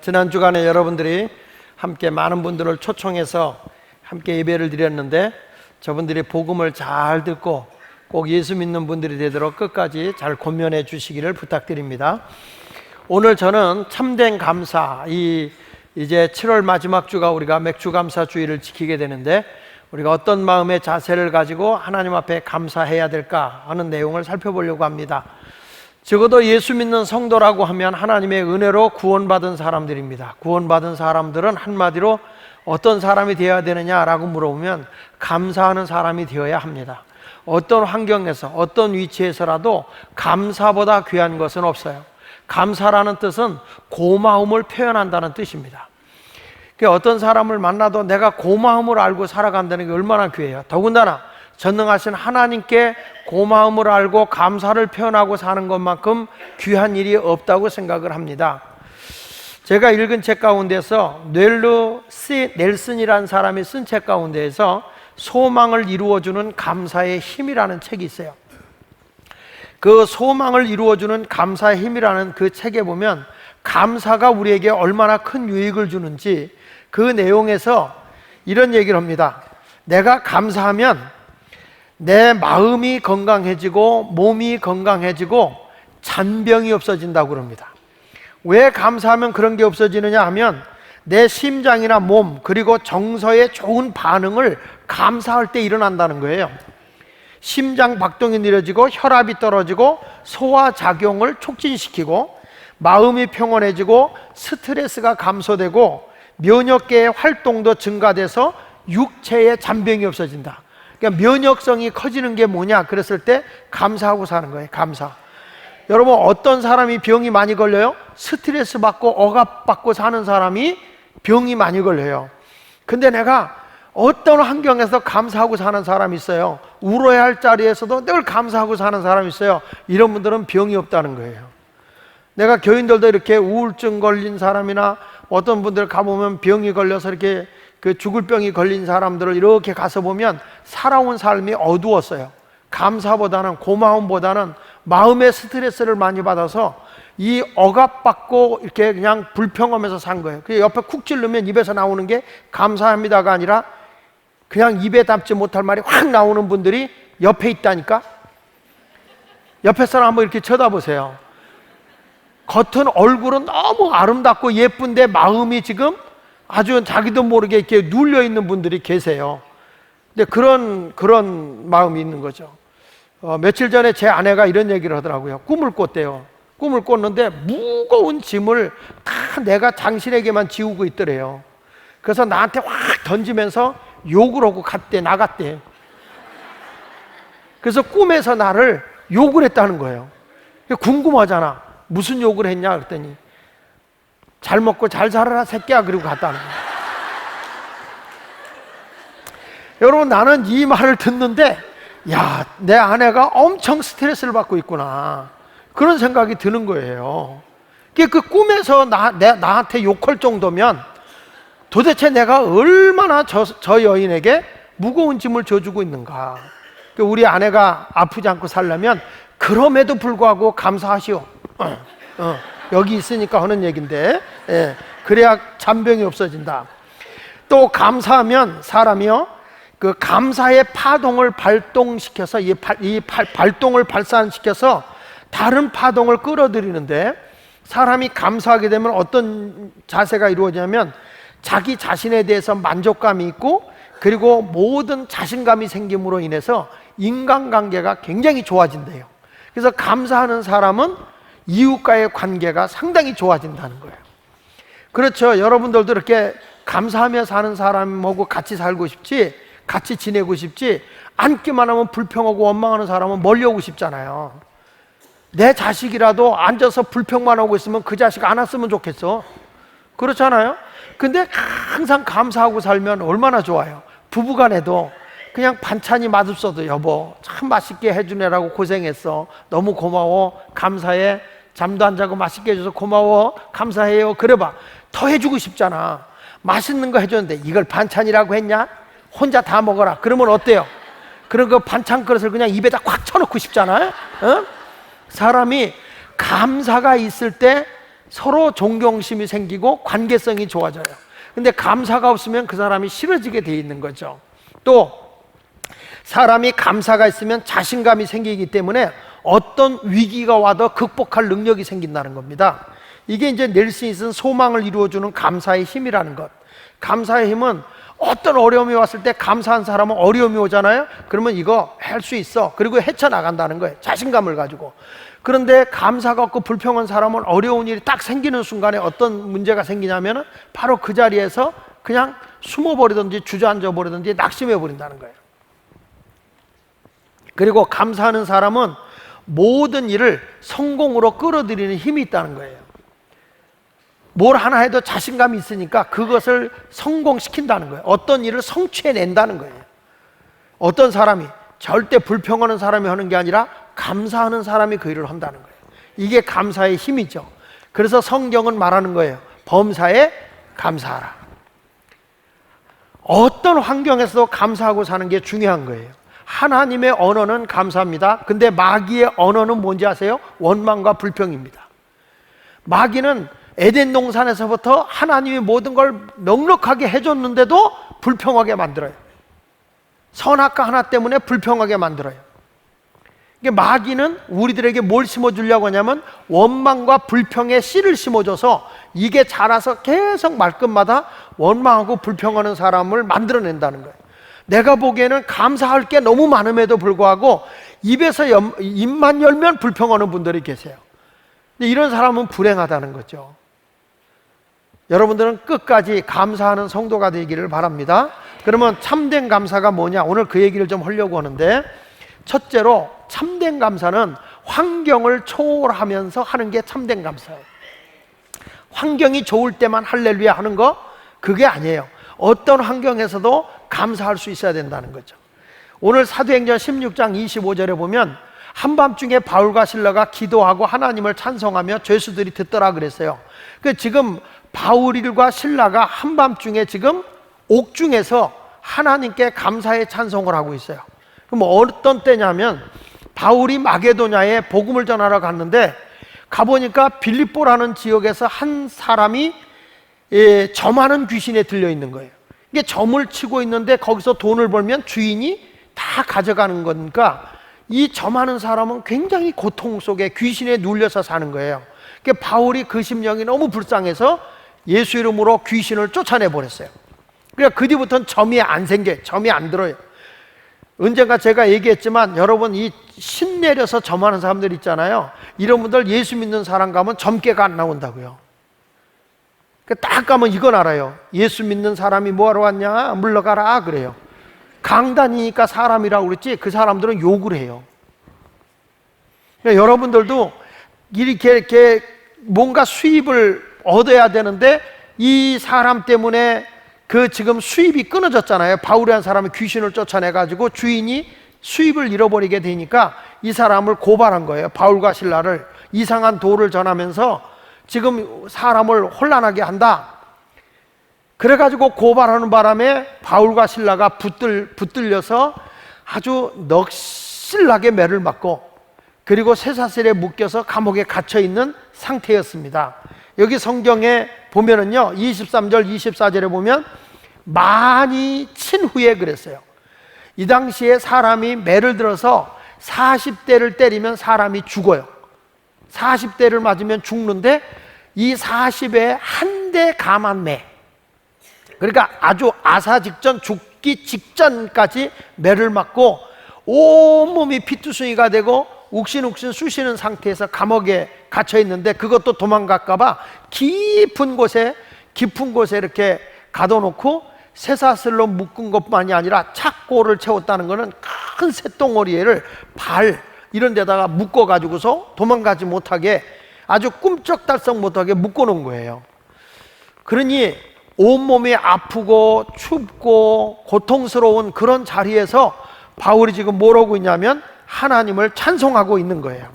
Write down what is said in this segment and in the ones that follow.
지난 주간에 여러분들이 함께 많은 분들을 초청해서 함께 예배를 드렸는데 저분들이 복음을 잘 듣고 꼭 예수 믿는 분들이 되도록 끝까지 잘 권면해 주시기를 부탁드립니다. 오늘 저는 참된 감사, 이제 7월 마지막 주가 우리가 맥주 감사 주일을 지키게 되는데 우리가 어떤 마음의 자세를 가지고 하나님 앞에 감사해야 될까 하는 내용을 살펴보려고 합니다. 적어도 예수 믿는 성도라고 하면 하나님의 은혜로 구원받은 사람들입니다. 구원받은 사람들은 한마디로 어떤 사람이 되어야 되느냐라고 물어보면 감사하는 사람이 되어야 합니다. 어떤 환경에서 어떤 위치에서라도 감사보다 귀한 것은 없어요. 감사라는 뜻은 고마움을 표현한다는 뜻입니다. 어떤 사람을 만나도 내가 고마움을 알고 살아간다는 게 얼마나 귀해요. 더군다나 전능하신 하나님께 고마움을 알고 감사를 표현하고 사는 것만큼 귀한 일이 없다고 생각을 합니다. 제가 읽은 책 가운데서 넬슨이라는 사람이 쓴 책 가운데에서 소망을 이루어주는 감사의 힘이라는 책이 있어요. 그 소망을 이루어주는 감사의 힘이라는 그 책에 보면 감사가 우리에게 얼마나 큰 유익을 주는지 그 내용에서 이런 얘기를 합니다. 내가 감사하면 내 마음이 건강해지고 몸이 건강해지고 잔병이 없어진다고 그럽니다. 왜 감사하면 그런 게 없어지느냐 하면 내 심장이나 몸 그리고 정서의 좋은 반응을 감사할 때 일어난다는 거예요. 심장 박동이 느려지고 혈압이 떨어지고 소화작용을 촉진시키고 마음이 평온해지고 스트레스가 감소되고 면역계의 활동도 증가돼서 육체의 잔병이 없어진다. 그러니까 면역성이 커지는 게 뭐냐 그랬을 때 감사하고 사는 거예요. 감사. 여러분 어떤 사람이 병이 많이 걸려요? 스트레스 받고 억압받고 사는 사람이 병이 많이 걸려요. 근데 내가 어떤 환경에서 감사하고 사는 사람이 있어요. 울어야 할 자리에서도 늘 감사하고 사는 사람이 있어요. 이런 분들은 병이 없다는 거예요. 내가 교인들도 이렇게 우울증 걸린 사람이나 어떤 분들 가보면 병이 걸려서 이렇게 죽을 병이 걸린 사람들을 이렇게 가서 보면 살아온 삶이 어두웠어요. 감사보다는 고마움보다는 마음의 스트레스를 많이 받아서 이 억압받고 이렇게 그냥 불평하면서 산 거예요. 그 옆에 쿡 찌르면 입에서 나오는 게 감사합니다가 아니라 그냥 입에 담지 못할 말이 확 나오는 분들이 옆에 있다니까. 옆에 사람 한번 이렇게 쳐다보세요. 겉은 얼굴은 너무 아름답고 예쁜데 마음이 지금 아주 자기도 모르게 이렇게 눌려 있는 분들이 계세요. 근데 그런 마음이 있는 거죠. 며칠 전에 제 아내가 이런 얘기를 하더라고요. 꿈을 꿨대요. 꿈을 꿨는데 무거운 짐을 다 내가 당신에게만 지우고 있더래요. 그래서 나한테 확 던지면서 욕을 하고 나갔대. 그래서 꿈에서 나를 욕을 했다는 거예요. 궁금하잖아. 무슨 욕을 했냐 그랬더니 잘 먹고 잘 살아라 새끼야 그리고 갔다는 거예요. 여러분 나는 이 말을 듣는데 야, 내 아내가 엄청 스트레스를 받고 있구나 그런 생각이 드는 거예요. 그 꿈에서 나한테 욕할 정도면 도대체 내가 얼마나 저 여인에게 무거운 짐을 져주고 있는가. 우리 아내가 아프지 않고 살려면 그럼에도 불구하고 감사하시오. 여기 있으니까 하는 얘기인데 그래야 잔병이 없어진다. 또 감사하면 사람이요 그 감사의 파동을 발동시켜서 이 발동을 발산시켜서 다른 파동을 끌어들이는데 사람이 감사하게 되면 어떤 자세가 이루어지냐면 자기 자신에 대해서 만족감이 있고 그리고 모든 자신감이 생김으로 인해서 인간관계가 굉장히 좋아진대요. 그래서 감사하는 사람은 이웃과의 관계가 상당히 좋아진다는 거예요. 그렇죠. 여러분들도 이렇게 감사하며 사는 사람하고 같이 살고 싶지, 같이 지내고 싶지, 앉기만 하면 불평하고 원망하는 사람은 멀리 오고 싶잖아요. 내 자식이라도 앉아서 불평만 하고 있으면 그 자식 안 왔으면 좋겠어. 그렇잖아요. 근데 항상 감사하고 살면 얼마나 좋아요. 부부간에도 그냥 반찬이 맛없어도 여보 참 맛있게 해주느라고 고생했어. 너무 고마워. 감사해. 잠도 안 자고 맛있게 해줘서 고마워. 감사해요. 그래봐. 더 해주고 싶잖아. 맛있는 거 해줬는데 이걸 반찬이라고 했냐? 혼자 다 먹어라. 그러면 어때요? 그런 그 반찬 그릇을 그냥 입에다 꽉 쳐놓고 싶잖아요. 사람이 감사가 있을 때 서로 존경심이 생기고 관계성이 좋아져요. 근데 감사가 없으면 그 사람이 싫어지게 돼 있는 거죠. 또 사람이 감사가 있으면 자신감이 생기기 때문에 어떤 위기가 와도 극복할 능력이 생긴다는 겁니다. 이게 이제 넬슨이 쓴 소망을 이루어주는 감사의 힘이라는 것. 감사의 힘은 어떤 어려움이 왔을 때 감사한 사람은 어려움이 오잖아요. 그러면 이거 할 수 있어. 그리고 헤쳐나간다는 거예요. 자신감을 가지고. 그런데 감사가 없고 불평한 사람은 어려운 일이 딱 생기는 순간에 어떤 문제가 생기냐면 바로 그 자리에서 그냥 숨어버리든지 주저앉아 버리든지 낙심해 버린다는 거예요. 그리고 감사하는 사람은 모든 일을 성공으로 끌어들이는 힘이 있다는 거예요. 뭘 하나 해도 자신감이 있으니까 그것을 성공시킨다는 거예요. 어떤 일을 성취해낸다는 거예요. 어떤 사람이 절대 불평하는 사람이 하는 게 아니라 감사하는 사람이 그 일을 한다는 거예요. 이게 감사의 힘이죠. 그래서 성경은 말하는 거예요. 범사에 감사하라. 어떤 환경에서도 감사하고 사는 게 중요한 거예요. 하나님의 언어는 감사합니다. 근데 마귀의 언어는 뭔지 아세요? 원망과 불평입니다. 마귀는 에덴 동산에서부터 하나님이 모든 걸 넉넉하게 해줬는데도 불평하게 만들어요. 선악과 하나 때문에 불평하게 만들어요. 이게 마귀는 우리들에게 뭘 심어주려고 하냐면 원망과 불평의 씨를 심어줘서 이게 자라서 계속 말끝마다 원망하고 불평하는 사람을 만들어낸다는 거예요. 내가 보기에는 감사할 게 너무 많음에도 불구하고 입만 열면 불평하는 분들이 계세요. 근데 이런 사람은 불행하다는 거죠. 여러분들은 끝까지 감사하는 성도가 되기를 바랍니다. 그러면 참된 감사가 뭐냐? 오늘 그 얘기를 좀 하려고 하는데, 첫째로 참된 감사는 환경을 초월하면서 하는 게 참된 감사예요. 환경이 좋을 때만 할렐루야 하는 거 그게 아니에요. 어떤 환경에서도 감사할 수 있어야 된다는 거죠. 오늘 사도행전 16장 25절에 보면 한밤중에 바울과 실라가 기도하고 하나님을 찬송하며 죄수들이 듣더라 그랬어요. 지금 바울과 실라가 한밤중에 지금 옥중에서 하나님께 감사의 찬송을 하고 있어요. 그럼 어떤 때냐면 바울이 마게도냐에 복음을 전하러 갔는데 가보니까 빌립보라는 지역에서 한 사람이 점하는 귀신에 들려 있는 거예요. 이게 점을 치고 있는데 거기서 돈을 벌면 주인이 다 가져가는 거니까 이 점하는 사람은 굉장히 고통 속에 귀신에 눌려서 사는 거예요. 그러니까 바울이 그 심령이 너무 불쌍해서 예수 이름으로 귀신을 쫓아내 버렸어요. 그러니까 그 뒤부터는 점이 안 생겨요. 점이 안 들어요. 언젠가 제가 얘기했지만 여러분, 이 신 내려서 점하는 사람들 있잖아요. 이런 분들 예수 믿는 사람 가면 점괘가 안 나온다고요. 딱 가면 이건 알아요. 예수 믿는 사람이 뭐하러 왔냐? 물러가라 그래요. 강단이니까 사람이라고 그랬지 그 사람들은 욕을 해요. 그러니까 여러분들도 이렇게 뭔가 수입을 얻어야 되는데 이 사람 때문에 그 지금 수입이 끊어졌잖아요. 바울이라는 사람이 귀신을 쫓아내가지고 주인이 수입을 잃어버리게 되니까 이 사람을 고발한 거예요. 바울과 실라를 이상한 도를 전하면서 지금 사람을 혼란하게 한다. 그래가지고 고발하는 바람에 바울과 실라가 붙들려서 아주 넋실나게 매를 맞고 그리고 쇠사슬에 묶여서 감옥에 갇혀있는 상태였습니다. 여기 성경에 보면은요 23절 24절에 보면 많이 친 후에 그랬어요. 이 당시에 사람이 매를 들어서 40대를 때리면 사람이 죽어요. 40대를 맞으면 죽는데 이 40에 한 대 감한 매, 그러니까 아주 아사 직전, 죽기 직전까지 매를 맞고 온몸이 피투성이가 되고 욱신욱신 쑤시는 상태에서 감옥에 갇혀 있는데 그것도 도망갈까봐 깊은 곳에 이렇게 가둬놓고 쇠사슬로 묶은 것만이 아니라 착고를 채웠다는 것은 큰 쇳덩어리를 발 이런 데다가 묶어가지고서 도망가지 못하게 아주 꿈쩍달싹 못하게 묶어놓은 거예요. 그러니 온몸이 아프고 춥고 고통스러운 그런 자리에서 바울이 지금 뭘 하고 있냐면 하나님을 찬송하고 있는 거예요.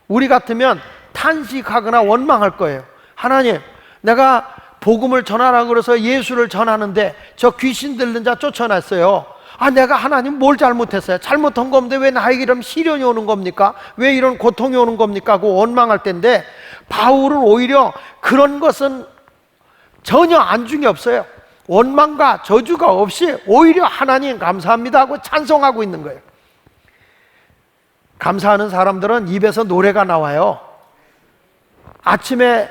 우리 같으면 탄식하거나 원망할 거예요. 하나님, 내가 복음을 전하라고 그래서 예수를 전하는데 저 귀신 들린 자 쫓아냈어요. 내가 하나님 뭘 잘못했어요? 잘못한 거 없는데 왜 나에게 이런 시련이 오는 겁니까? 왜 이런 고통이 오는 겁니까? 하고 원망할 텐데 바울은 오히려 그런 것은 전혀 안중에 없어요. 원망과 저주가 없이 오히려 하나님 감사합니다 하고 찬송하고 있는 거예요. 감사하는 사람들은 입에서 노래가 나와요. 아침에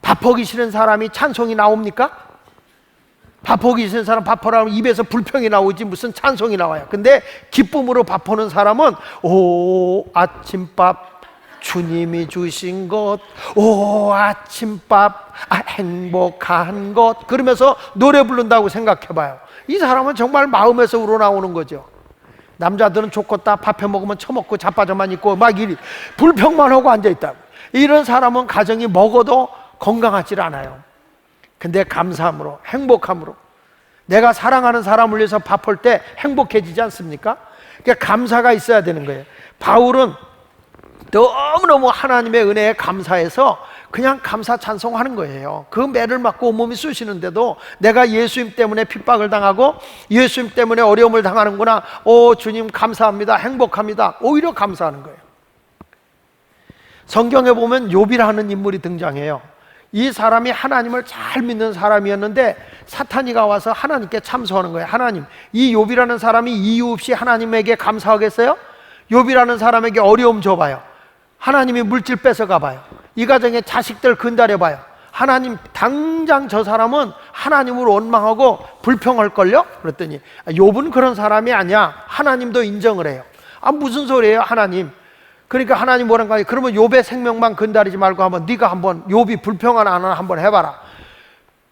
밥하기 싫은 사람이 찬송이 나옵니까? 밥하기 싫은 사람 밥하라면 입에서 불평이 나오지 무슨 찬송이 나와요. 근데 기쁨으로 밥하는 사람은 오 아침밥 주님이 주신 것, 오 아침밥 행복한 것, 그러면서 노래 부른다고 생각해봐요. 이 사람은 정말 마음에서 우러나오는 거죠. 남자들은 좋겠다, 밥 해 먹으면 처먹고 자빠져만 있고 막 이리 불평만 하고 앉아있다. 이런 사람은 가정이 먹어도 건강하지 않아요. 근데 감사함으로, 행복함으로, 내가 사랑하는 사람을 위해서 밥할 때 행복해지지 않습니까? 그러니까 감사가 있어야 되는 거예요. 바울은 너무너무 하나님의 은혜에 감사해서 그냥 감사 찬송하는 거예요. 그 매를 맞고 온몸이 쑤시는데도 내가 예수님 때문에 핍박을 당하고 예수님 때문에 어려움을 당하는구나, 오 주님 감사합니다, 행복합니다, 오히려 감사하는 거예요. 성경에 보면 욥이라는 인물이 등장해요. 이 사람이 하나님을 잘 믿는 사람이었는데 사탄이가 와서 하나님께 참소하는 거예요. 하나님, 이 욥이라는 사람이 이유 없이 하나님에게 감사하겠어요? 욥이라는 사람에게 어려움 줘봐요. 하나님이 물질 뺏어가봐요. 이 가정에 자식들 건달해봐요. 하나님, 당장 저 사람은 하나님을 원망하고 불평할걸요? 그랬더니 욥은 그런 사람이 아니야, 하나님도 인정을 해요. 무슨 소리예요 하나님? 그러니까 하나님 뭐란가, 그러면 욥의 생명만 건드리지 말고 한번 네가 한번 욥이 불평하나 안 하나 한번 해봐라.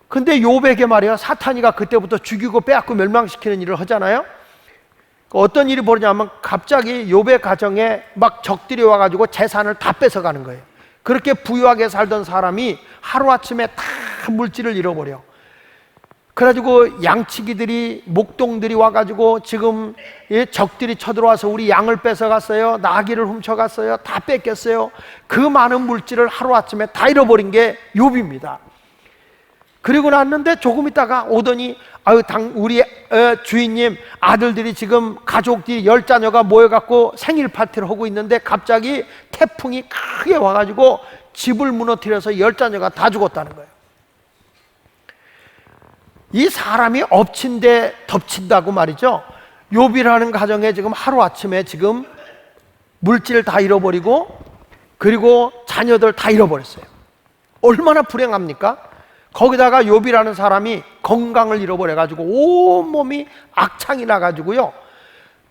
근데 욥에게 말이야, 사탄이가 그때부터 죽이고 빼앗고 멸망시키는 일을 하잖아요. 어떤 일이 벌어지냐면 갑자기 욥의 가정에 막 적들이 와가지고 재산을 다 뺏어가는 거예요. 그렇게 부유하게 살던 사람이 하루아침에 다 물질을 잃어버려. 그래가지고 양치기들이, 목동들이 와가지고 지금 적들이 쳐들어와서 우리 양을 뺏어갔어요, 나귀를 훔쳐갔어요, 다 뺏겼어요. 그 많은 물질을 하루아침에 다 잃어버린 게 욥입니다. 그리고 났는데 조금 있다가 오더니 우리 주인님 아들들이 지금 가족들이 10자녀가 모여갖고 생일 파티를 하고 있는데 갑자기 태풍이 크게 와가지고 집을 무너뜨려서 10자녀가 다 죽었다는 거예요. 이 사람이 엎친 데 덮친다고 말이죠. 욥이라는 가정에 지금 하루아침에 지금 물질을 다 잃어버리고 그리고 자녀들 다 잃어버렸어요. 얼마나 불행합니까? 거기다가 욥이라는 사람이 건강을 잃어버려가지고 온몸이 악창이 나가지고요,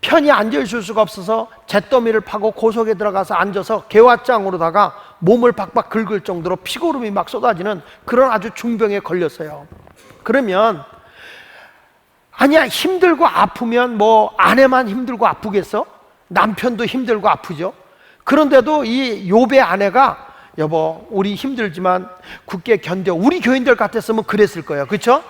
편히 앉아있을 수가 없어서 잿더미를 파고 고속에 들어가서 앉아서 개화장으로다가 몸을 박박 긁을 정도로 피고름이 막 쏟아지는 그런 아주 중병에 걸렸어요. 그러면 아니야, 힘들고 아프면 뭐 아내만 힘들고 아프겠어? 남편도 힘들고 아프죠. 그런데도 이 욥의 아내가 여보 우리 힘들지만 굳게 견뎌, 우리 교인들 같았으면 그랬을 거예요. 그렇죠?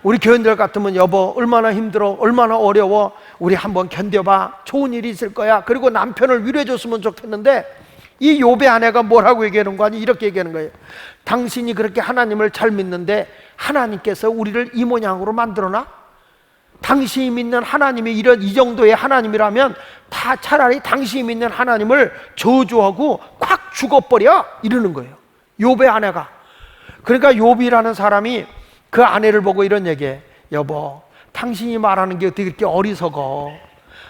우리 교인들 같으면 여보 얼마나 힘들어, 얼마나 어려워, 우리 한번 견뎌봐, 좋은 일이 있을 거야. 그리고 남편을 위로해 줬으면 좋겠는데 이 욥의 아내가 뭐라고 얘기하는 거 아니? 이렇게 얘기하는 거예요. 당신이 그렇게 하나님을 잘 믿는데 하나님께서 우리를 이 모양으로 만들어놔? 당신이 믿는 하나님이 이 정도의 하나님이라면 다 차라리 당신이 믿는 하나님을 저주하고 콱 죽어버려, 이러는 거예요, 욥의 아내가. 그러니까 욥이라는 사람이 그 아내를 보고 이런 얘기해. 여보 당신이 말하는 게 어떻게 그렇게 어리석어?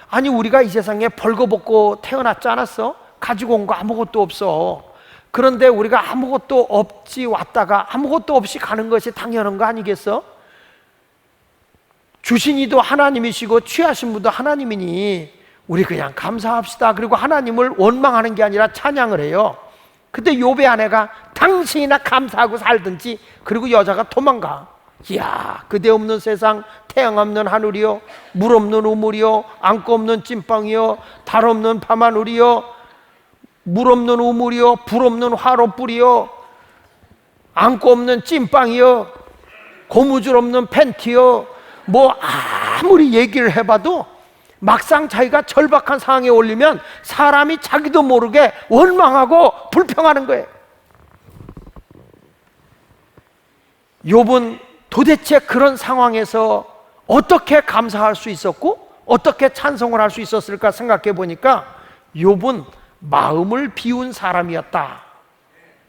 아니 우리가 이 세상에 벌거벗고 태어났지 않았어? 가지고 온 거 아무것도 없어. 그런데 우리가 아무것도 없지 왔다가 아무것도 없이 가는 것이 당연한 거 아니겠어? 주신 이도 하나님이시고 취하신 분도 하나님이니 우리 그냥 감사합시다. 그리고 하나님을 원망하는 게 아니라 찬양을 해요. 그때 욥의 아내가 당신이나 감사하고 살든지, 그리고 여자가 도망가. 이야, 그대 없는 세상, 태양 없는 하늘이요, 물 없는 우물이요, 안고 없는 찐빵이요, 달 없는 밤하늘이요, 물 없는 우물이요, 불 없는 화롯불이요, 안고 없는 찐빵이요, 고무줄 없는 팬티요. 뭐 아무리 얘기를 해봐도 막상 자기가 절박한 상황에 올리면 사람이 자기도 모르게 원망하고 불평하는 거예요. 욥은 도대체 그런 상황에서 어떻게 감사할 수 있었고 어떻게 찬송을 할 수 있었을까 생각해 보니까 욥은 마음을 비운 사람이었다.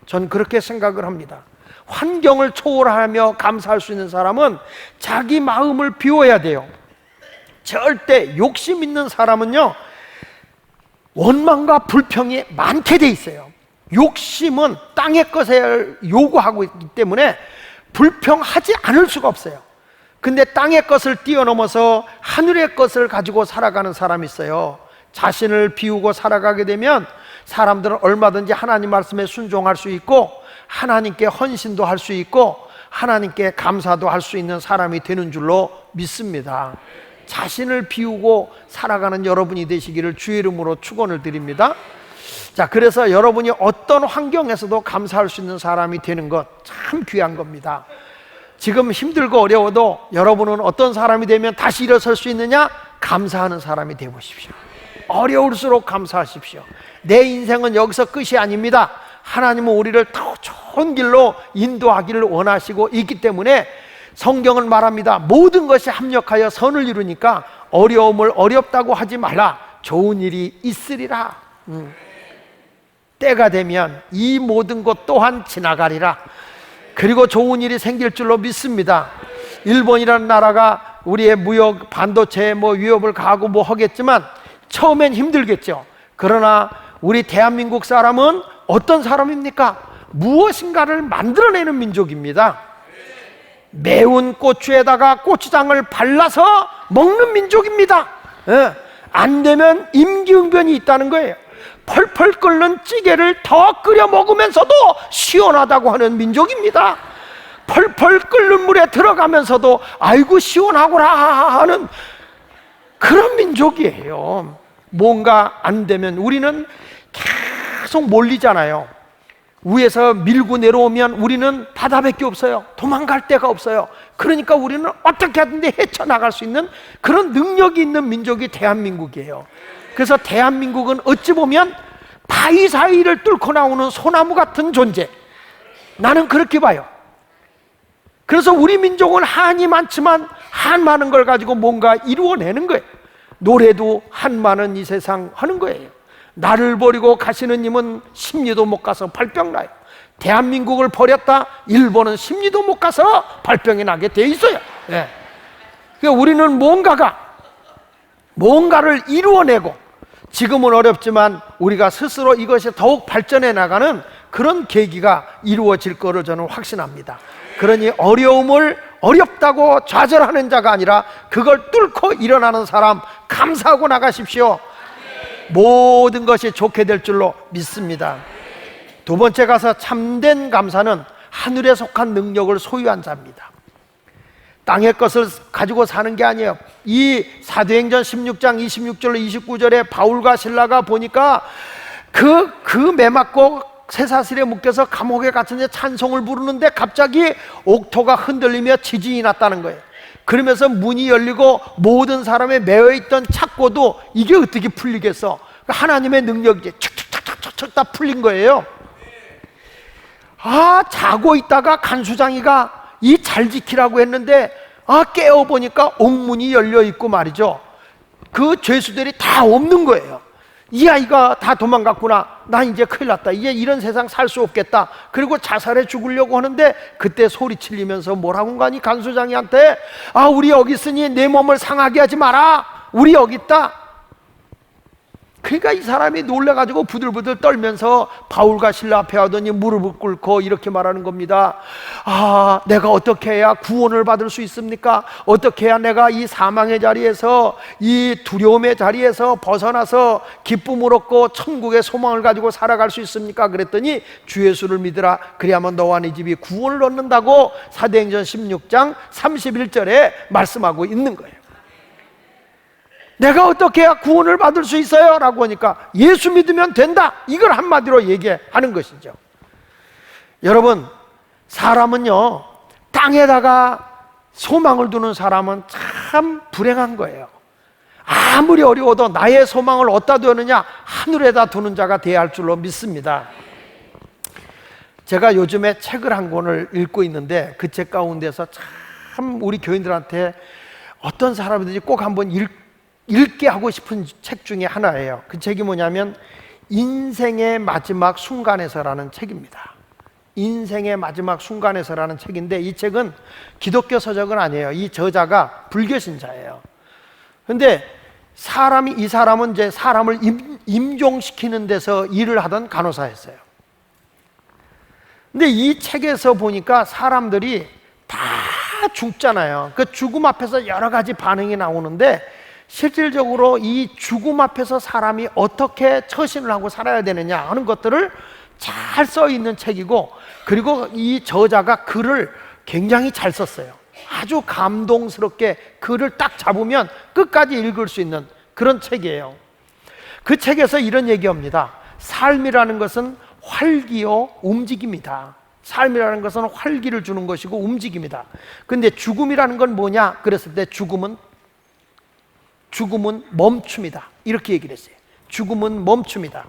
전 그렇게 생각을 합니다. 환경을 초월하며 감사할 수 있는 사람은 자기 마음을 비워야 돼요. 절대 욕심 있는 사람은요, 원망과 불평이 많게 돼 있어요. 욕심은 땅의 것을 요구하고 있기 때문에 불평하지 않을 수가 없어요. 근데 땅의 것을 뛰어넘어서 하늘의 것을 가지고 살아가는 사람이 있어요. 자신을 비우고 살아가게 되면 사람들은 얼마든지 하나님 말씀에 순종할 수 있고, 하나님께 헌신도 할 수 있고, 하나님께 감사도 할 수 있는 사람이 되는 줄로 믿습니다. 자신을 비우고 살아가는 여러분이 되시기를 주의 이름으로 축원을 드립니다. 자, 그래서 여러분이 어떤 환경에서도 감사할 수 있는 사람이 되는 것 참 귀한 겁니다. 지금 힘들고 어려워도 여러분은 어떤 사람이 되면 다시 일어설 수 있느냐? 감사하는 사람이 되어보십시오. 어려울수록 감사하십시오. 내 인생은 여기서 끝이 아닙니다. 하나님은 우리를 더 좋은 길로 인도하기를 원하시고 있기 때문에 성경은 말합니다. 모든 것이 합력하여 선을 이루니까 어려움을 어렵다고 하지 말라. 좋은 일이 있으리라. 때가 되면 이 모든 것 또한 지나가리라. 그리고 좋은 일이 생길 줄로 믿습니다. 일본이라는 나라가 우리의 무역, 반도체 위협을 가하고 하겠지만 처음엔 힘들겠죠. 그러나 우리 대한민국 사람은 어떤 사람입니까? 무엇인가를 만들어내는 민족입니다. 매운 고추에다가 고추장을 발라서 먹는 민족입니다. 안 되면 임기응변이 있다는 거예요. 펄펄 끓는 찌개를 더 끓여 먹으면서도 시원하다고 하는 민족입니다. 펄펄 끓는 물에 들어가면서도 아이고 시원하구나 하는 그런 민족이에요. 뭔가 안 되면 우리는 계속 몰리잖아요. 위에서 밀고 내려오면 우리는 바다밖에 없어요. 도망갈 데가 없어요. 그러니까 우리는 어떻게 하든지 헤쳐나갈 수 있는 그런 능력이 있는 민족이 대한민국이에요. 그래서 대한민국은 어찌 보면 바위 사이를 뚫고 나오는 소나무 같은 존재, 나는 그렇게 봐요. 그래서 우리 민족은 한이 많지만 한 많은 걸 가지고 뭔가 이루어내는 거예요. 노래도 한 많은 이 세상 하는 거예요. 나를 버리고 가시는 님은 십리도 못 가서 발병 나요. 대한민국을 버렸다 일본은 십리도 못 가서 발병이 나게 돼 있어요. 그러니까 우리는 뭔가를 이루어내고, 지금은 어렵지만 우리가 스스로 이것이 더욱 발전해 나가는 그런 계기가 이루어질 거를 저는 확신합니다. 그러니 어려움을 어렵다고 좌절하는 자가 아니라 그걸 뚫고 일어나는 사람, 감사하고 나가십시오. 모든 것이 좋게 될 줄로 믿습니다. 두 번째 가서 참된 감사는 하늘에 속한 능력을 소유한 자입니다. 땅의 것을 가지고 사는 게 아니에요. 이 사도행전 16장 26절로 29절에 바울과 실라가 보니까 그 매맞고 쇠사슬에 묶여서 감옥에 갇힌 찬송을 부르는데 갑자기 옥토가 흔들리며 지진이 났다는 거예요. 그러면서 문이 열리고 모든 사람의 매어있던 착고도 이게 어떻게 풀리겠어? 하나님의 능력이 척척척척척 다 풀린 거예요. 자고 있다가 간수장이가 이 잘 지키라고 했는데 깨어보니까 옥문이 열려있고 말이죠. 그 죄수들이 다 없는 거예요. 이 아이가 다 도망갔구나. 나 이제 큰일 났다. 이제 이런 세상 살 수 없겠다. 그리고 자살해 죽으려고 하는데 그때 소리치면서 뭐라고 하니 간수장이한테 우리 여기 있으니 내 몸을 상하게 하지 마라. 우리 여기 있다. 그러니까 이 사람이 놀라가지고 부들부들 떨면서 바울과 실라 앞에 하더니 무릎을 꿇고 이렇게 말하는 겁니다. 내가 어떻게 해야 구원을 받을 수 있습니까? 어떻게 해야 내가 이 사망의 자리에서, 이 두려움의 자리에서 벗어나서 기쁨을 얻고 천국의 소망을 가지고 살아갈 수 있습니까? 그랬더니 주 예수를 믿으라. 그리하면 너와 네 집이 구원을 얻는다고 사도행전 16장 31절에 말씀하고 있는 거예요. 내가 어떻게 해야 구원을 받을 수 있어요? 라고 하니까 예수 믿으면 된다. 이걸 한마디로 얘기하는 것이죠. 여러분, 사람은요, 땅에다가 소망을 두는 사람은 참 불행한 거예요. 아무리 어려워도 나의 소망을 어디다 두느냐? 하늘에다 두는 자가 되어야 할 줄로 믿습니다. 제가 요즘에 책을 한 권을 읽고 있는데 그 책 가운데서 참 우리 교인들한테 어떤 사람들이 꼭 한번 읽게 하고 싶은 책 중에 하나예요. 그 책이 뭐냐면 인생의 마지막 순간에서라는 책입니다. 인생의 마지막 순간에서라는 책인데, 이 책은 기독교 서적은 아니에요. 이 저자가 불교 신자예요. 근데 이 사람은 이제 사람을 임종시키는 데서 일을 하던 간호사였어요. 근데 이 책에서 보니까 사람들이 다 죽잖아요. 그 죽음 앞에서 여러 가지 반응이 나오는데, 실질적으로 이 죽음 앞에서 사람이 어떻게 처신을 하고 살아야 되느냐 하는 것들을 잘 써 있는 책이고, 그리고 이 저자가 글을 굉장히 잘 썼어요. 아주 감동스럽게 글을 딱 잡으면 끝까지 읽을 수 있는 그런 책이에요. 그 책에서 이런 얘기합니다. 삶이라는 것은 활기요 움직임이다. 삶이라는 것은 활기를 주는 것이고 움직임이다. 근데 죽음이라는 건 뭐냐 그랬을 때, 죽음은 멈춤이다, 이렇게 얘기를 했어요. 죽음은 멈춤이다.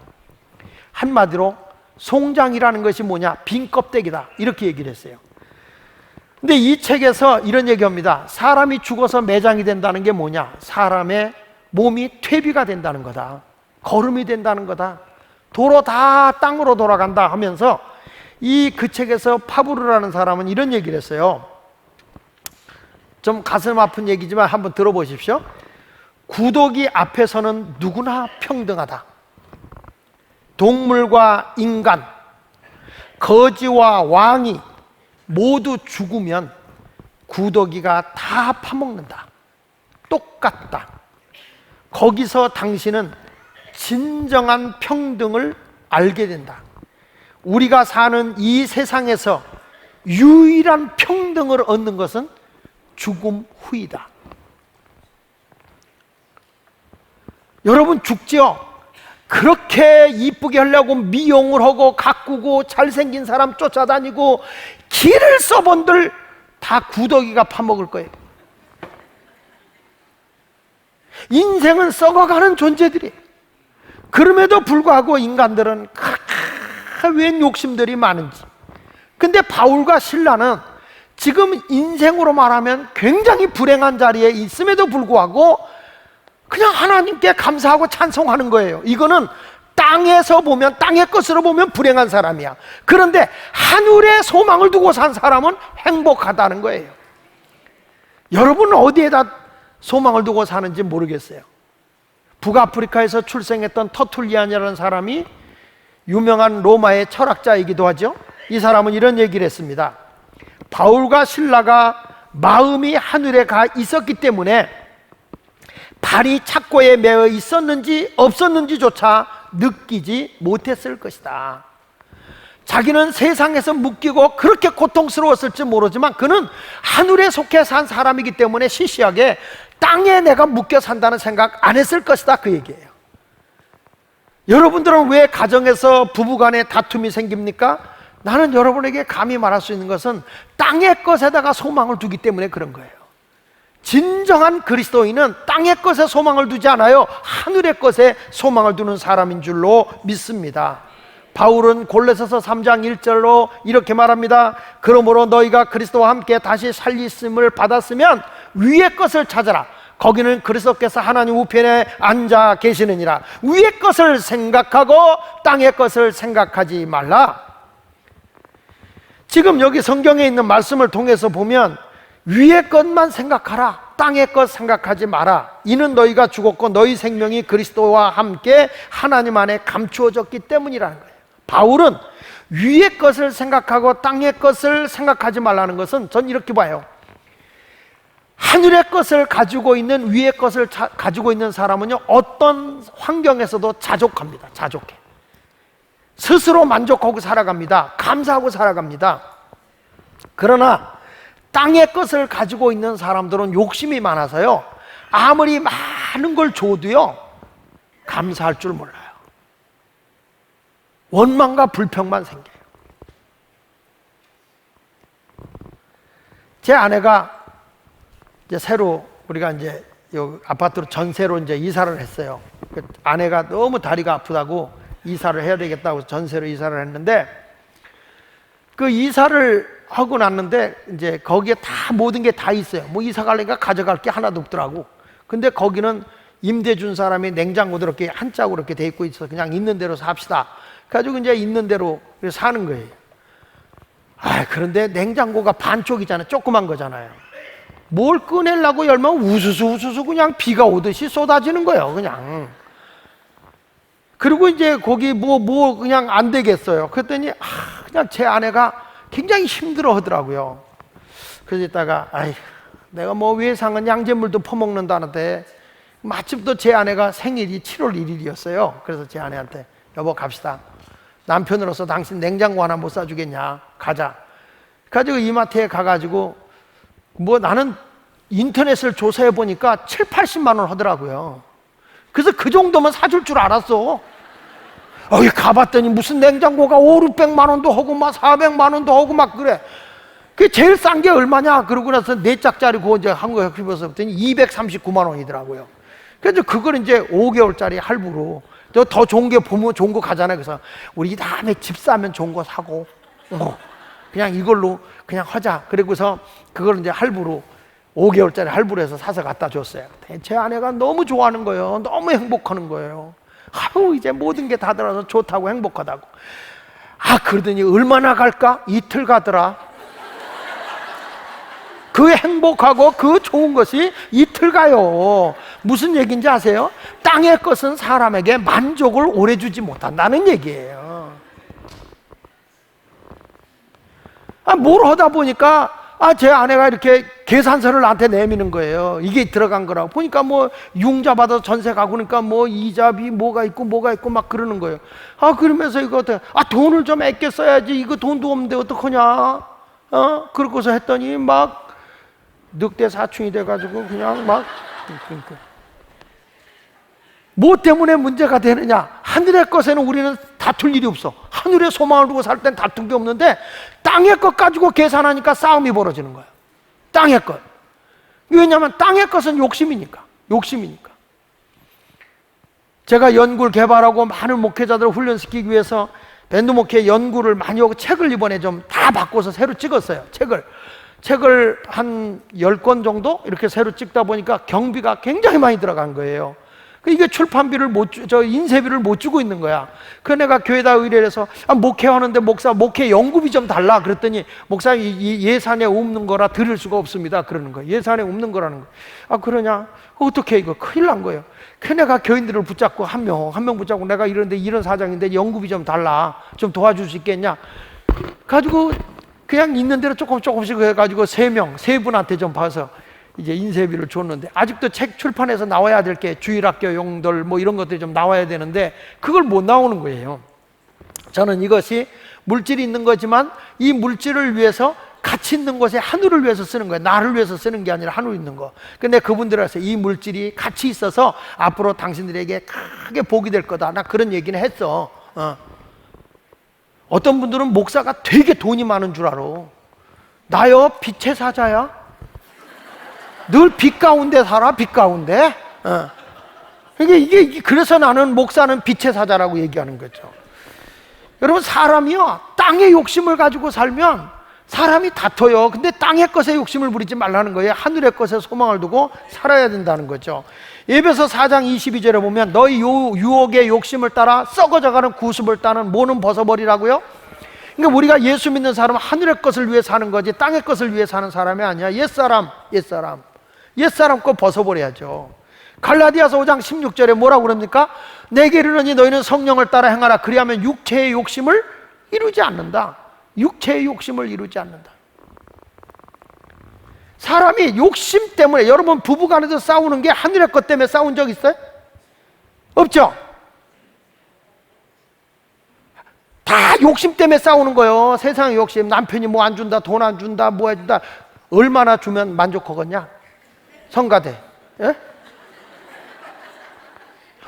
한마디로 송장이라는 것이 뭐냐, 빈 껍데기다, 이렇게 얘기를 했어요. 근데 이 책에서 이런 얘기합니다. 사람이 죽어서 매장이 된다는 게 뭐냐, 사람의 몸이 퇴비가 된다는 거다, 거름이 된다는 거다, 도로 다 땅으로 돌아간다 하면서, 그 책에서 파브르라는 사람은 이런 얘기를 했어요. 좀 가슴 아픈 얘기지만 한번 들어보십시오. 구더기 앞에서는 누구나 평등하다. 동물과 인간, 거지와 왕이 모두 죽으면 구더기가 다 파먹는다. 똑같다. 거기서 당신은 진정한 평등을 알게 된다. 우리가 사는 이 세상에서 유일한 평등을 얻는 것은 죽음 후이다. 여러분 죽지요? 그렇게 이쁘게 하려고 미용을 하고 가꾸고 잘생긴 사람 쫓아다니고 길을 써본들 다 구더기가 파먹을 거예요. 인생은 썩어가는 존재들이. 그럼에도 불구하고 인간들은 웬 욕심들이 많은지. 근데 바울과 실라는 지금 인생으로 말하면 굉장히 불행한 자리에 있음에도 불구하고 그냥 하나님께 감사하고 찬송하는 거예요. 이거는 땅에서 보면, 땅의 것으로 보면 불행한 사람이야. 그런데 하늘에 소망을 두고 산 사람은 행복하다는 거예요. 여러분은 어디에다 소망을 두고 사는지 모르겠어요. 북아프리카에서 출생했던 터툴리안이라는 사람이 유명한 로마의 철학자이기도 하죠. 이 사람은 이런 얘기를 했습니다. 바울과 실라가 마음이 하늘에 가 있었기 때문에 발이 착고에 매어 있었는지 없었는지조차 느끼지 못했을 것이다. 자기는 세상에서 묶이고 그렇게 고통스러웠을지 모르지만 그는 하늘에 속해 산 사람이기 때문에 시시하게 땅에 내가 묶여 산다는 생각 안 했을 것이다, 그 얘기예요. 여러분들은 왜 가정에서 부부간에 다툼이 생깁니까? 나는 여러분에게 감히 말할 수 있는 것은 땅의 것에다가 소망을 두기 때문에 그런 거예요. 진정한 그리스도인은 땅의 것에 소망을 두지 않아요. 하늘의 것에 소망을 두는 사람인 줄로 믿습니다. 바울은 골로새서 3장 1절로 이렇게 말합니다. 그러므로 너희가 그리스도와 함께 다시 살리심을 받았으면 위의 것을 찾아라. 거기는 그리스도께서 하나님 우편에 앉아 계시느니라. 위의 것을 생각하고 땅의 것을 생각하지 말라. 지금 여기 성경에 있는 말씀을 통해서 보면 위의 것만 생각하라, 땅의 것 생각하지 마라. 이는 너희가 죽었고 너희 생명이 그리스도와 함께 하나님 안에 감추어졌기 때문이라는 거예요. 바울은 위의 것을 생각하고 땅의 것을 생각하지 말라는 것은 전 이렇게 봐요. 하늘의 것을 가지고 있는, 위의 것을 가지고 있는 사람은요, 어떤 환경에서도 자족합니다. 자족해. 스스로 만족하고 살아갑니다. 감사하고 살아갑니다. 그러나 땅의 것을 가지고 있는 사람들은 욕심이 많아서요, 아무리 많은 걸 줘도요 감사할 줄 몰라요. 원망과 불평만 생겨요. 제 아내가 이제 새로, 우리가 이제 요 아파트로 전세로 이제 이사를 했어요. 아내가 너무 다리가 아프다고 이사를 해야 되겠다고 전세로 이사를 했는데, 그 이사를 하고 났는데 이제 거기에 다 모든 게 다 있어요. 뭐 이사 가려니까 가져갈 게 하나도 없더라고. 근데 거기는 임대 준 사람이 냉장고도 이렇게 한 짝으로 이렇게 돼 있고 있어. 그냥 있는 대로 삽시다. 가지고 이제 있는 대로 사는 거예요. 그런데 냉장고가 반쪽이잖아요. 조그만 거잖아요. 뭘 꺼내려고 열면 우수수 그냥 비가 오듯이 쏟아지는 거예요. 그냥. 그리고 이제 거기 뭐 그냥 안 되겠어요. 그랬더니 그냥 제 아내가 굉장히 힘들어 하더라고요. 그래서 이따가 내가 뭐 외상은 양잿물도 퍼먹는다는데 마침 또 제 아내가 생일이 7월 1일이었어요. 그래서 제 아내한테 여보 갑시다. 남편으로서 당신 냉장고 하나 못 사주겠냐. 가자. 가지고 이마트에 가가지고 뭐 나는 인터넷을 조사해 보니까 7, 80만 원 하더라고요. 그래서 그 정도면 사줄 줄 알았어. 가봤더니 무슨 냉장고가 5, 600만 원도 하고 막 400만 원도 하고 막 그래. 그 제일 싼 게 얼마냐? 그러고 나서 4짝짜리 그거 이제 한국에 입어서 봤더니 239만 원이더라고요. 그래서 그걸 이제 5개월짜리 할부로 더 좋은 게 보면 좋은 거 가잖아요. 그래서 우리 다음에 집 사면 좋은 거 사고 그냥 이걸로 그냥 하자. 그리고서 그걸 이제 할부로 5개월짜리 할부로 해서 사서 갖다 줬어요. 제 아내가 너무 좋아하는 거예요. 너무 행복하는 거예요. 이제 모든 게 다 들어서 좋다고 행복하다고. 그러더니 얼마나 갈까? 이틀 가더라. 그 행복하고 그 좋은 것이 이틀 가요. 무슨 얘기인지 아세요? 땅의 것은 사람에게 만족을 오래 주지 못한다는 얘기예요. 뭘 하다 보니까 제 아내가 이렇게 계산서를 나한테 내미는 거예요. 이게 들어간 거라고. 보니까 뭐 융자 받아서 전세 가고 그러니까 뭐 이자비 뭐가 있고 막 그러는 거예요. 그러면서 이거 돈을 좀 아껴 써야지. 이거 돈도 없는데 어떡하냐. 그러고서 했더니 막 늑대 사춘이 돼가지고 그냥 막 뭐 때문에 문제가 되느냐? 하늘의 것에는 우리는 다툴 일이 없어. 하늘의 소망을 두고 살 땐 다툰 게 없는데 땅의 것 가지고 계산하니까 싸움이 벌어지는 거야. 땅의 것. 왜냐하면 땅의 것은 욕심이니까. 제가 연구를 개발하고 많은 목회자들을 훈련시키기 위해서 밴드 목회 연구를 많이 하고 책을 이번에 좀 다 바꿔서 새로 찍었어요. 책을 한 10권 정도 이렇게 새로 찍다 보니까 경비가 굉장히 많이 들어간 거예요. 이게 출판비를 인쇄비를 못 주고 있는 거야. 그래서 내가 교회에다 의뢰를 해서 목회하는데 목회 연구비 좀 달라. 그랬더니 목사 예산에 없는 거라 드릴 수가 없습니다. 그러는 거예요. 예산에 없는 거라는 거예요. 그러냐? 어떻게 이거 큰일 난 거예요. 그래서 내가 교인들을 붙잡고 한 명 붙잡고 내가 이런 사장인데 연구비 좀 달라. 좀 도와줄 수 있겠냐? 가지고 그냥 있는 대로 조금씩 해가지고 세 분한테 좀 봐서 이제 인쇄비를 줬는데 아직도 책 출판해서 나와야 될 게 주일학교 용들 뭐 이런 것들이 좀 나와야 되는데 그걸 못 나오는 거예요. 저는 이것이 물질이 있는 거지만 이 물질을 위해서 가치 있는 것에 하늘을 위해서 쓰는 거예요. 나를 위해서 쓰는 게 아니라 하늘 있는 거. 근데 그분들한테 이 물질이 가치 있어서 앞으로 당신들에게 크게 복이 될 거다. 나 그런 얘기는 했어. 어떤 분들은 목사가 되게 돈이 많은 줄 알아. 나요 빛의 사자야. 늘 빛 가운데 살아. 빛 가운데. 이게 그래서 나는 목사는 빛의 사자라고 얘기하는 거죠. 여러분 사람이요 땅의 욕심을 가지고 살면 사람이 다퉈요. 근데 땅의 것에 욕심을 부리지 말라는 거예요. 하늘의 것에 소망을 두고 살아야 된다는 거죠. 에베소 4장 22절에 보면 너희 유혹의 욕심을 따라 썩어져가는 구습을 따는 모는 벗어버리라고요. 그러니까 우리가 예수 믿는 사람은 하늘의 것을 위해 사는 거지 땅의 것을 위해 사는 사람이 아니야. 옛사람 거 벗어버려야죠. 갈라디아서 5장 16절에 뭐라고 그럽니까? 내게 이르노니 너희는 성령을 따라 행하라. 그리하면 육체의 욕심을 이루지 않는다. 사람이 욕심 때문에 여러분 부부간에서 싸우는 게 하늘의 것 때문에 싸운 적 있어요? 없죠? 다 욕심 때문에 싸우는 거예요. 세상의 욕심. 남편이 뭐 안 준다, 돈 안 준다, 뭐 해준다. 얼마나 주면 만족하겠냐? 성가대. 예?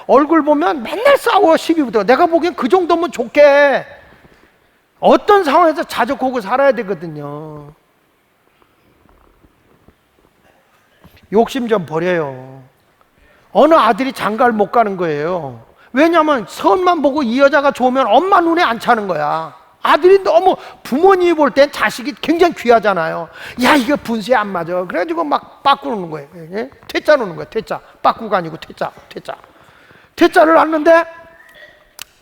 얼굴 보면 맨날 싸워. 시비부터. 내가 보기엔 그 정도면 좋게 어떤 상황에서 자족하고 살아야 되거든요. 욕심 좀 버려요. 어느 아들이 장가를 못 가는 거예요. 왜냐하면 선만 보고 이 여자가 좋으면 엄마 눈에 안 차는 거야. 아들이 너무 부모님이 볼 땐 자식이 굉장히 귀하잖아요. 야 이거 분수에 안 맞아. 그래가지고 막 바꾸는 거예요. 예? 퇴짜 놓는 거예요. 퇴짜. 바꾸가 아니고 퇴짜를 놨는데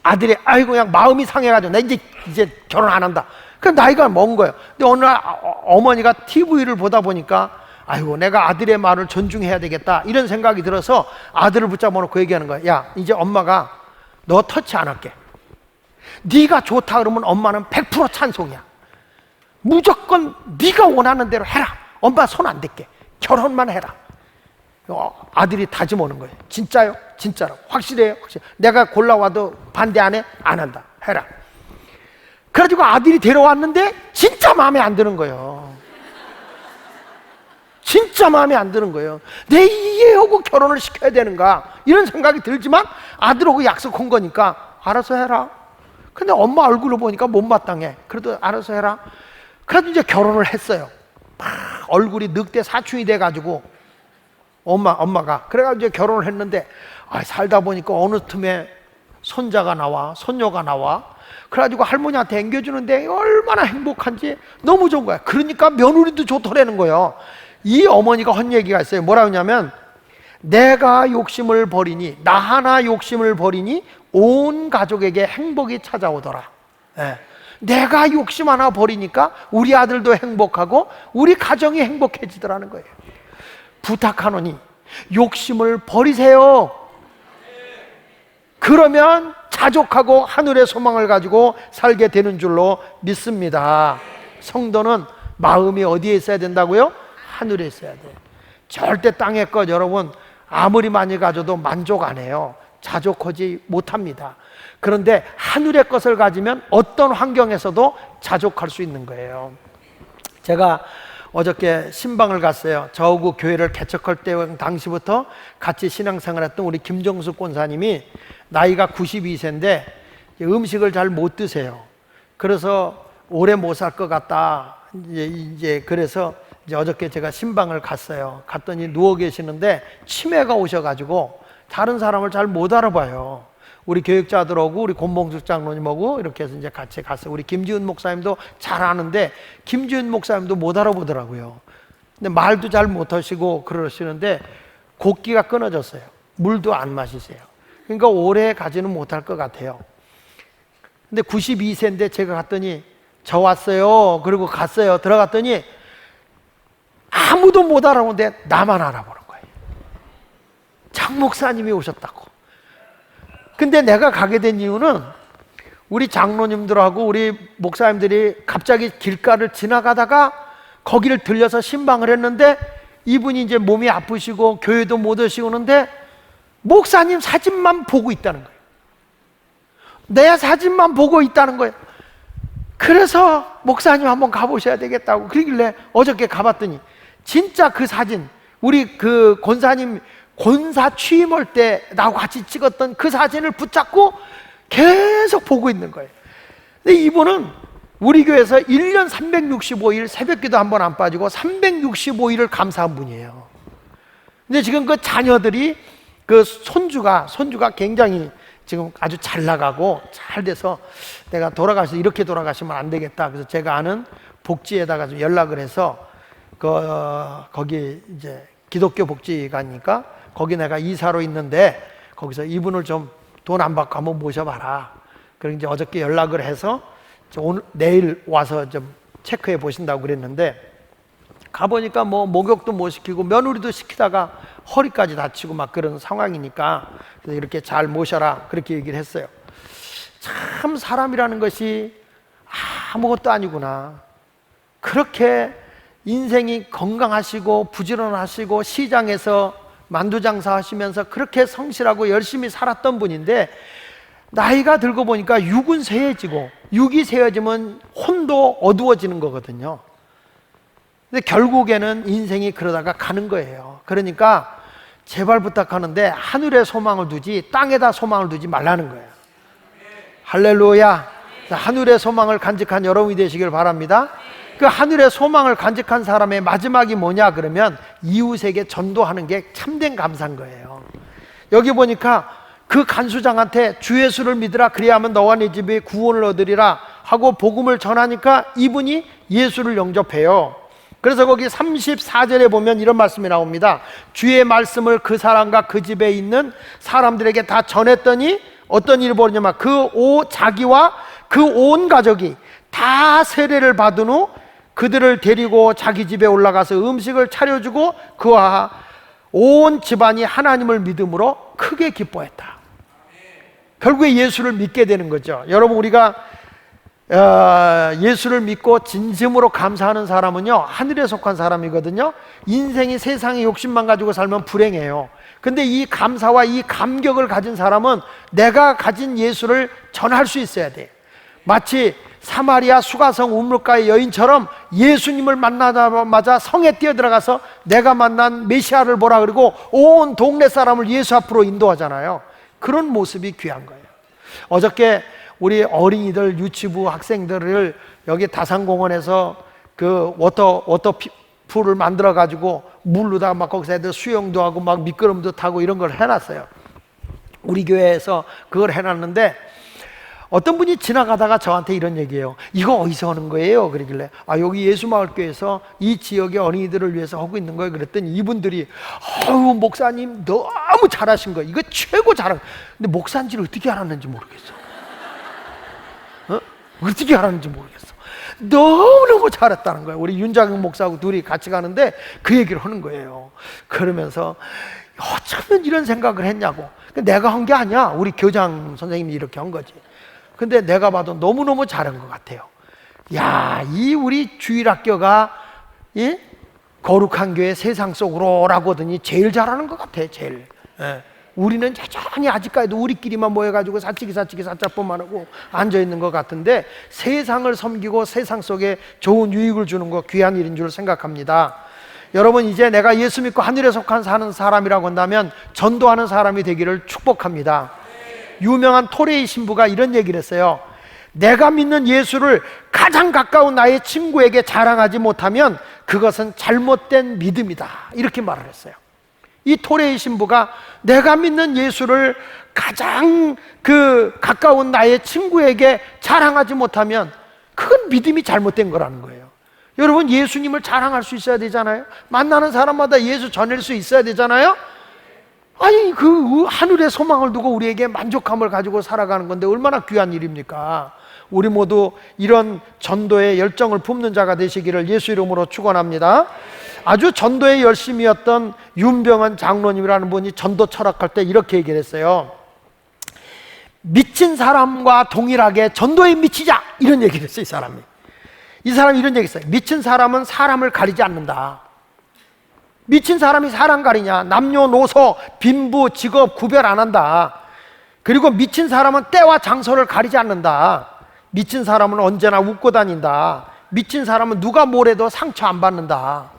아들이 아이고 그냥 마음이 상해가지고 나 이제 결혼 안 한다. 그 나이가 먼 거예요. 근데 어느 날 어머니가 TV를 보다 보니까 아이고 내가 아들의 말을 존중해야 되겠다 이런 생각이 들어서 아들을 붙잡아 놓고 얘기하는 거야. 야 이제 엄마가 너 터치 안 할게. 네가 좋다 그러면 엄마는 100% 찬송이야. 무조건 네가 원하는 대로 해라. 엄마 손 안 댈게. 결혼만 해라. 아들이 다짐하는 거예요. 진짜요? 진짜로. 확실해요? 확실해. 내가 골라와도 반대 안 해? 안 한다. 해라. 그래가지고 아들이 데려왔는데 진짜 마음에 안 드는 거예요. 진짜 마음에 안 드는 거예요. 내 이해하고 결혼을 시켜야 되는가 이런 생각이 들지만 아들하고 약속한 거니까 알아서 해라. 근데 엄마 얼굴을 보니까 못마땅해. 그래도 알아서 해라. 그래도 이제 결혼을 했어요. 막 얼굴이 늑대 사춘이 돼가지고 엄마가 그래가지고 이제 결혼을 했는데 살다 보니까 어느 틈에 손자가 나와 손녀가 나와. 그래가지고 할머니한테 앵겨주는데 얼마나 행복한지 너무 좋은 거야. 그러니까 며느리도 좋더라는 거예요. 이 어머니가 한 얘기가 있어요. 뭐라 하냐면 내가 욕심을 버리니 나 하나 욕심을 버리니 온 가족에게 행복이 찾아오더라. 네. 내가 욕심 하나 버리니까 우리 아들도 행복하고 우리 가정이 행복해지더라는 거예요. 부탁하노니 욕심을 버리세요. 그러면 자족하고 하늘의 소망을 가지고 살게 되는 줄로 믿습니다. 성도는 마음이 어디에 있어야 된다고요? 하늘에 있어야 돼요. 절대 땅의 것 여러분 아무리 많이 가져도 만족 안 해요. 자족하지 못합니다. 그런데 하늘의 것을 가지면 어떤 환경에서도 자족할 수 있는 거예요. 제가 어저께 신방을 갔어요. 저하고 교회를 개척할 때 당시부터 같이 신앙생활했던 우리 김정숙 권사님이 나이가 92세인데 음식을 잘 못 드세요. 그래서 오래 못 살 것 같다. 그래서 이제 어저께 제가 신방을 갔어요. 갔더니 누워 계시는데 치매가 오셔가지고 다른 사람을 잘 못 알아봐요. 우리 교육자들하고 우리 권봉숙 장로님하고 이렇게 해서 이제 같이 갔어요. 우리 김지은 목사님도 잘 아는데 김지은 목사님도 못 알아보더라고요. 근데 말도 잘 못하시고 그러시는데 곡기가 끊어졌어요. 물도 안 마시세요. 그러니까 오래 가지는 못할 것 같아요. 근데 92세인데 제가 갔더니 저 왔어요. 그리고 갔어요. 들어갔더니 아무도 못 알아보는데 나만 알아보는 거예요. 장 목사님이 오셨다고. 근데 내가 가게 된 이유는 우리 장로님들하고 우리 목사님들이 갑자기 길가를 지나가다가 거기를 들려서 신방을 했는데 이분이 이제 몸이 아프시고 교회도 못 오시는데 목사님 사진만 보고 있다는 거예요. 내 사진만 보고 있다는 거예요. 그래서 목사님 한번 가보셔야 되겠다고 그러길래 어저께 가봤더니 진짜 그 사진 우리 그 권사님 권사 취임할 때 나하고 같이 찍었던 그 사진을 붙잡고 계속 보고 있는 거예요. 근데 이분은 우리 교회에서 1년 365일 새벽기도 한 번 안 빠지고 365일을 감사한 분이에요. 근데 지금 그 자녀들이 그 손주가 굉장히 지금 아주 잘 나가고 잘 돼서 내가 돌아가서 이렇게 돌아가시면 안 되겠다. 그래서 제가 아는 복지에다가 좀 연락을 해서 거기 이제 기독교 복지가니까 거기 내가 이사로 있는데 거기서 이분을 좀 돈 안 받고 한번 모셔봐라. 그리고 이제 어저께 연락을 해서 오늘 내일 와서 좀 체크해 보신다고 그랬는데 가보니까 뭐 목욕도 못 시키고 며느리도 시키다가 허리까지 다치고 막 그런 상황이니까 그래서 이렇게 잘 모셔라 그렇게 얘기를 했어요. 참 사람이라는 것이 아무것도 아니구나. 그렇게 인생이 건강하시고 부지런하시고 시장에서 만두장사 하시면서 그렇게 성실하고 열심히 살았던 분인데 나이가 들고 보니까 육은 쇠해지고 육이 쇠해지면 혼도 어두워지는 거거든요. 근데 결국에는 인생이 그러다가 가는 거예요. 그러니까 제발 부탁하는데 하늘에 소망을 두지 땅에다 소망을 두지 말라는 거예요. 할렐루야. 하늘의 소망을 간직한 여러분이 되시길 바랍니다. 그 하늘의 소망을 간직한 사람의 마지막이 뭐냐 그러면 이웃에게 전도하는 게 참된 감사인 거예요. 여기 보니까 그 간수장한테 주 예수를 믿으라 그리하면 너와 네 집이 구원을 얻으리라 하고 복음을 전하니까 이분이 예수를 영접해요. 그래서 거기 34절에 보면 이런 말씀이 나옵니다. 주의 말씀을 그 사람과 그 집에 있는 사람들에게 다 전했더니 어떤 일이 벌어지냐면 자기와 그 온 가족이 다 세례를 받은 후 그들을 데리고 자기 집에 올라가서 음식을 차려주고 그와 온 집안이 하나님을 믿음으로 크게 기뻐했다. 결국에 예수를 믿게 되는 거죠. 여러분, 우리가 예수를 믿고 진심으로 감사하는 사람은요, 하늘에 속한 사람이거든요. 인생이 세상의 욕심만 가지고 살면 불행해요. 근데 이 감사와 이 감격을 가진 사람은 내가 가진 예수를 전할 수 있어야 돼. 마치 사마리아 수가성 우물가의 여인처럼 예수님을 만나자마자 성에 뛰어들어가서 내가 만난 메시아를 보라 그러고 온 동네 사람을 예수 앞으로 인도하잖아요. 그런 모습이 귀한 거예요. 어저께 우리 어린이들, 유치부 학생들을 여기 다산공원에서 그 워터풀을 만들어 가지고 물로다가 막 거기서 애들 수영도 하고 막 미끄럼도 타고 이런 걸 해놨어요. 우리 교회에서 그걸 해놨는데 어떤 분이 지나가다가 저한테 이런 얘기예요. 이거 어디서 하는 거예요? 그러길래 여기 예수마을교회에서 이 지역의 어린이들을 위해서 하고 있는 거예요. 그랬더니 이분들이 목사님 너무 잘하신 거예요. 이거 최고 잘한 거예요. 근데 목사인지를 어떻게 알았는지 모르겠어. 어떻게 알았는지 모르겠어. 너무너무 잘했다는 거예요. 우리 윤장영 목사하고 둘이 같이 가는데 그 얘기를 하는 거예요. 그러면서 어쩌면 이런 생각을 했냐고. 내가 한 게 아니야. 우리 교장 선생님이 이렇게 한 거지. 근데 내가 봐도 너무너무 잘한 것 같아요. 야, 이 우리 주일학교가 거룩한 교회 세상 속으로 라고 하더니 제일 잘하는 것 같아. 제일. 우리는 여전히 아직까지도 우리끼리만 모여가지고 사치기 사짜뿐만 하고 앉아있는 것 같은데 세상을 섬기고 세상 속에 좋은 유익을 주는 거 귀한 일인 줄 생각합니다. 여러분, 이제 내가 예수 믿고 하늘에 속한 사는 사람이라고 한다면 전도하는 사람이 되기를 축복합니다. 유명한 토레이 신부가 이런 얘기를 했어요. 내가 믿는 예수를 가장 가까운 나의 친구에게 자랑하지 못하면 그것은 잘못된 믿음이다, 이렇게 말을 했어요. 이 토레이 신부가 내가 믿는 예수를 가장 가까운 나의 친구에게 자랑하지 못하면 그건 믿음이 잘못된 거라는 거예요. 여러분, 예수님을 자랑할 수 있어야 되잖아요. 만나는 사람마다 예수 전할 수 있어야 되잖아요. 아니, 그 하늘의 소망을 두고 우리에게 만족함을 가지고 살아가는 건데 얼마나 귀한 일입니까? 우리 모두 이런 전도의 열정을 품는 자가 되시기를 예수 이름으로 축원합니다. 아주 전도에 열심이었던 윤병헌 장로님이라는 분이 전도 철학할 때 이렇게 얘기를 했어요. 미친 사람과 동일하게 전도에 미치자, 이런 얘기를 했어요. 이 사람이 이런 얘기 했어요. 미친 사람은 사람을 가리지 않는다. 미친 사람이 사람 가리냐? 남녀노소, 빈부, 직업 구별 안 한다. 그리고 미친 사람은 때와 장소를 가리지 않는다. 미친 사람은 언제나 웃고 다닌다. 미친 사람은 누가 뭐래도 상처 안 받는다.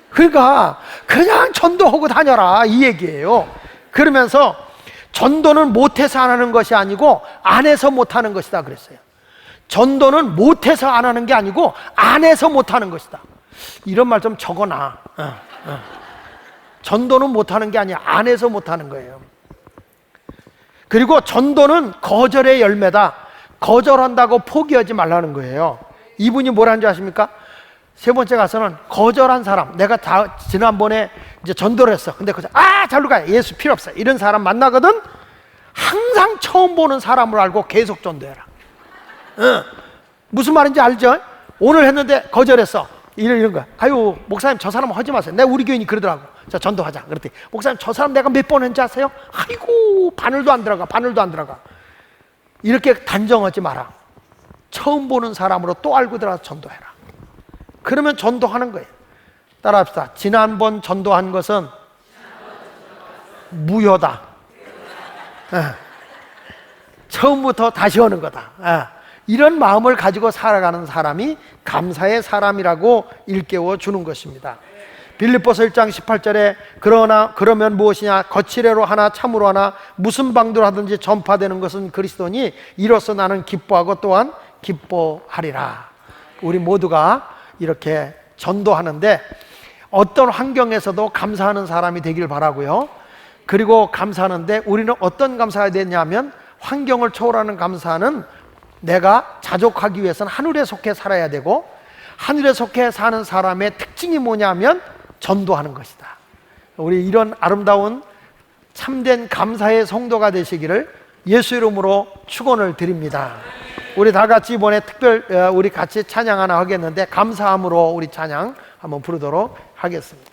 그러니까 그냥 전도하고 다녀라, 이 얘기예요. 그러면서 전도는 못해서 안 하는 것이 아니고 안 해서 못하는 것이다 그랬어요. 전도는 못해서 안 하는 게 아니고 안 해서 못하는 것이다. 이런 말 좀 적어놔. 전도는 못하는 게 아니야. 안 해서 못하는 거예요. 그리고 전도는 거절의 열매다. 거절한다고 포기하지 말라는 거예요. 이분이 뭐라는 줄 아십니까? 세 번째 가서는 거절한 사람, 내가 지난번에 이제 전도를 했어. 근데 잘로 가요. 예수 필요 없어. 이런 사람 만나거든? 항상 처음 보는 사람을 알고 계속 전도해라. 무슨 말인지 알죠? 오늘 했는데 거절했어. 이런 거야. 목사님 저 사람 하지 마세요. 내가 우리 교인이 그러더라고. 자, 전도하자. 그랬더니 목사님 저 사람 내가 몇 번 했는지 아세요? 바늘도 안 들어가. 이렇게 단정하지 마라. 처음 보는 사람으로 또 알고 들어가서 전도해라. 그러면 전도하는 거예요. 따라합시다. 지난번 전도한 것은 무효다. 처음부터 다시 오는 거다. 이런 마음을 가지고 살아가는 사람이 감사의 사람이라고 일깨워 주는 것입니다. 빌립보서 1장 18절에 그러면 무엇이냐? 거칠애로 하나 참으로 하나 무슨 방도로 하든지 전파되는 것은 그리스도니 이로써 나는 기뻐하고 또한 기뻐하리라. 우리 모두가 이렇게 전도하는데 어떤 환경에서도 감사하는 사람이 되길 바라고요. 그리고 감사하는데 우리는 어떤 감사가 되냐면 환경을 초월하는 감사는 내가 자족하기 위해서는 하늘에 속해 살아야 되고 하늘에 속해 사는 사람의 특징이 뭐냐면 전도하는 것이다. 우리 이런 아름다운 참된 감사의 성도가 되시기를 예수 이름으로 축원을 드립니다. 우리 다 같이 이번에 우리 같이 찬양 하나 하겠는데, 감사함으로 우리 찬양 한번 부르도록 하겠습니다.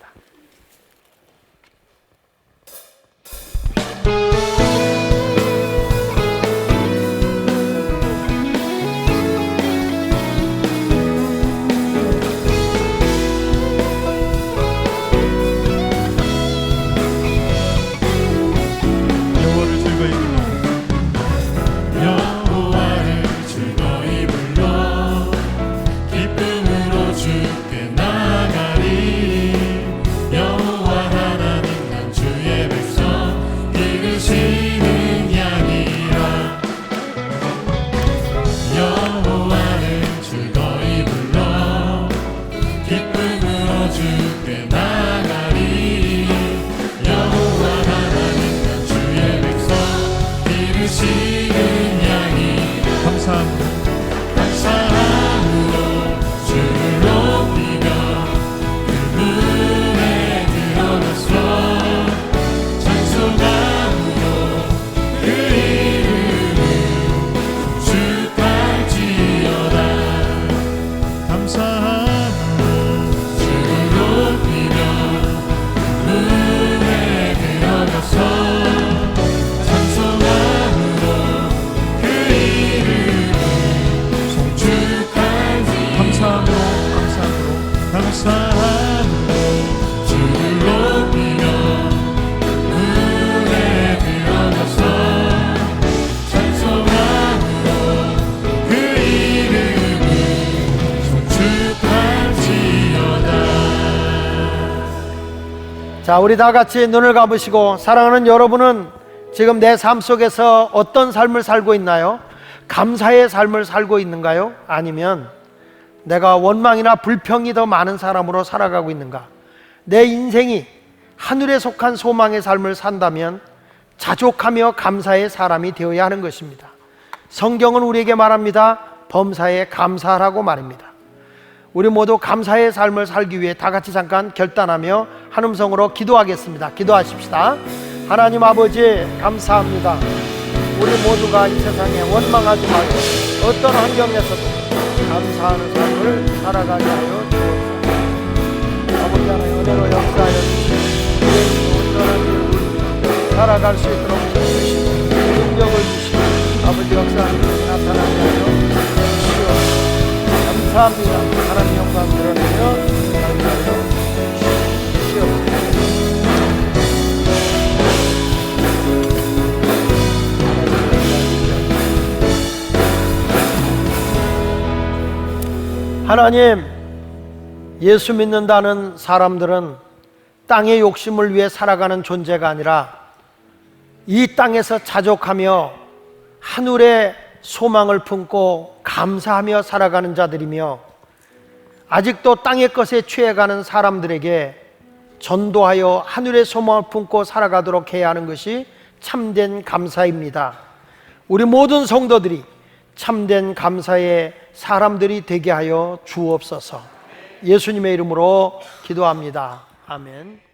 자, 우리 다 같이 눈을 감으시고, 사랑하는 여러분은 지금 내 삶 속에서 어떤 삶을 살고 있나요? 감사의 삶을 살고 있는가요? 아니면 내가 원망이나 불평이 더 많은 사람으로 살아가고 있는가? 내 인생이 하늘에 속한 소망의 삶을 산다면 자족하며 감사의 사람이 되어야 하는 것입니다. 성경은 우리에게 말합니다. 범사에 감사하라고 말입니다. 우리 모두 감사의 삶을 살기 위해 다 같이 잠깐 결단하며 한 음성으로 기도하겠습니다. 기도하십시다. 하나님 아버지, 감사합니다. 우리 모두가 이 세상에 원망하지 말고 어떤 환경에서도 감사하는 삶을 살아가게 하여 주옵소서. 아버지 하나님, 은혜로 역사하여 주시고 온전한 길을 살아갈 수 있도록 주시고 능력을 주시고 아버지 역사하는 나타나게 하여 주시옵소서. 감사합니다. 하나님 영광 드러내며 감사하여 주시옵소서. 하나님, 예수 믿는다는 사람들은 땅의 욕심을 위해 살아가는 존재가 아니라 이 땅에서 자족하며 하늘의 소망을 품고 감사하며 살아가는 자들이며, 아직도 땅의 것에 취해가는 사람들에게 전도하여 하늘의 소망을 품고 살아가도록 해야 하는 것이 참된 감사입니다. 우리 모든 성도들이 참된 감사의 사람들이 되게 하여 주옵소서. 예수님의 이름으로 기도합니다. 아멘.